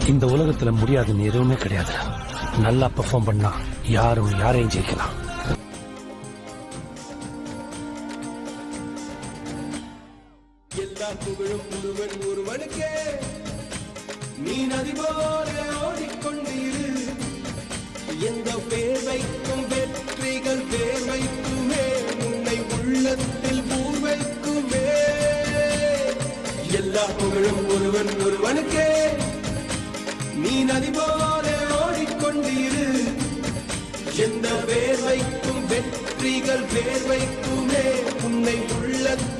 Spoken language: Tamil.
இந்த உலகத்துல முடியாதுன்னு எதுவுமே கிடையாது. நல்லா பெர்ஃபார்ம் பண்ணா யாரும் யாரையும் ஜெயிக்கலாம். எல்லா புகழும் ஒருவன் ஒருவனுக்கே. நீ நதி போல ஓடிக்கொண்டிரு. எந்த பேர் வைக்கும் வெற்றிகள் பேர் வைக்குமே. உன்னை உள்ளத்தில் பூர் வைக்குமே. எல்லா புகழும் ஒருவன் ஒருவனுக்கே. நீ நதி போல ஓடிக்கொண்டிரு. எந்த பேர் வைக்கும் வெற்றிகள் பேர் வைக்குமே. உன்னை உள்ளத்தில்